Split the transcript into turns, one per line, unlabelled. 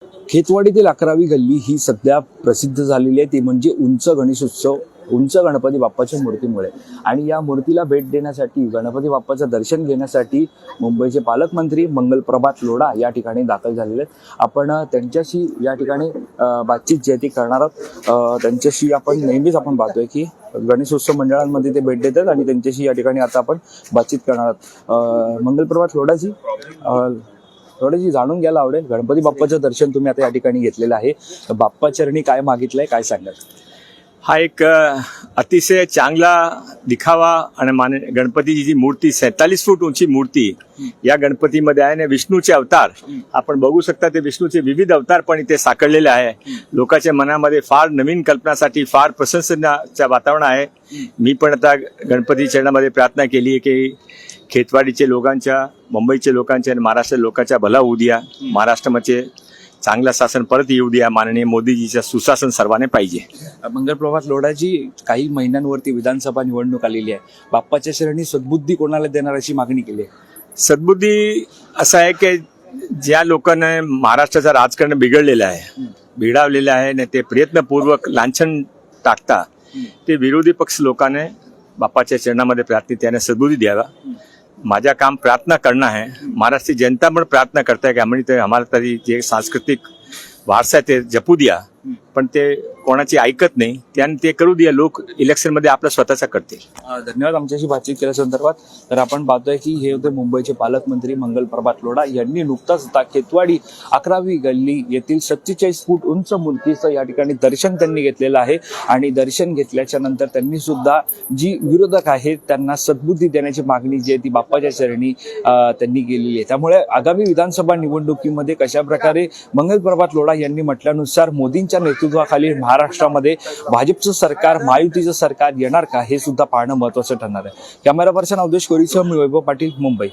खेतवाडीतील 11वी गल्ली ही सध्या प्रसिद्ध झालेली आहे, ती म्हणजे उंच गणेशोत्सव, उंच गणपती बाप्पाच्या मूर्तीमुळे। आणि या मूर्तीला भेट देण्यासाठी, गणपती बाप्पाचं दर्शन घेण्यासाठी मुंबईचे पालकमंत्री मंगलप्रभात लोढा या ठिकाणी दाखल झालेले आहेत। आपण त्यांच्याशी या ठिकाणी बातचीत जी आहे ती करणार आहोत। त्यांच्याशी आपण नेहमीच पाहतोय की गणेशोत्सव मंडळांमध्ये ते भेट देतात आणि त्यांच्याशी या ठिकाणी आता आपण बातचीत करणार आहोत। मंगलप्रभात लोढाजी, जाणून घ्यायला आवडेल, गणपती बाप्पाचं दर्शन तुम्ही आता या ठिकाणी घेतलेलं आहे, बाप्पा चरणी काय मागितलंय, काय सांगाल?
हा एक अतिशय चांगला दिखावा आणि गणपतीची जी मूर्ती 47 फूट उंची मूर्ती या गणपतीमध्ये आहे आणि विष्णूचे अवतार आपण बघू शकता। ते विष्णूचे विविध अवतार पण इथे साकारलेले आहे। लोकांच्या मनामध्ये फार नवीन कल्पनासाठी फार प्रशंसनाचं वातावरण आहे। मी पण आता गणपती चरणामध्ये प्रार्थना केली आहे की खेतवाडीचे लोकांच्या, मुंबईच्या लोकांच्या आणि महाराष्ट्र लोकांच्या भला होऊ द्या, महाराष्ट्रामध्ये चांगलं शासन परत येऊ द्या, माननीय मोदीजीचं सुशासन सर्वांनी पाहिजे।
मंगलप्रभात लोढाजी, काही महिन्यांवरती विधानसभा निवडणूक आलेली आहे, बाप्पाच्या शरणी सद्बुद्धी कोणाला देणार अशी मागणी केली आहे?
सद्बुद्धी असं आहे की ज्या लोकांना महाराष्ट्राचं राजकारण बिघडलेलं आहे, बिघडवलेलं आहे आणि ते प्रयत्नपूर्वक लांछन टाकता, ते विरोधी पक्ष लोकांनी बाप्पाच्या चरणामध्ये प्रार्थना त्याने सद्बुद्धी द्यावा। माझा काम प्रार्थना करणं आहे, महाराष्ट्र जनता पण प्रार्थना करताय की आम्ही आम्हाला तरी जे सांस्कृतिक वारसा आहे ते जपू द्या, पण ते कोणाची ऐकत नाही, त्याने ते करू द्या, लोक इलेक्शन मध्ये आपला स्वतःचा करतील।
धन्यवाद आमच्याशी बातचीत केल्या संदर्भात। तर आपण पाहतोय की हे होते मुंबईचे पालकमंत्री मंगलप्रभात लोढा यांनी नुकताच खेतवाडी 11वी गल्ली येथील 47 फूट उंच मूर्तीचं या ठिकाणी दर्शन त्यांनी घेतलेलं आहे। आणि दर्शन घेतल्याच्या नंतर त्यांनी सुद्धा जी विरोधक आहेत त्यांना सद्बुद्धी देण्याची मागणी जी आहे ती बाप्पाच्या चरणी त्यांनी केलेली आहे। त्यामुळे आगामी विधानसभा निवडणुकीमध्ये कशा प्रकारे मंगलप्रभात लोढा यांनी म्हटल्यानुसार मोदींच्या नेतृत्वाखाली महाराष्ट्रामध्ये भाजपचं सरकार, महायुतीचं सरकार येणार का, हे सुद्धा पाहणं महत्त्वाचं ठरणार आहे। कॅमेरा पर्सन अवधेश कोरीसह मी वैभव पाटील, मुंबई।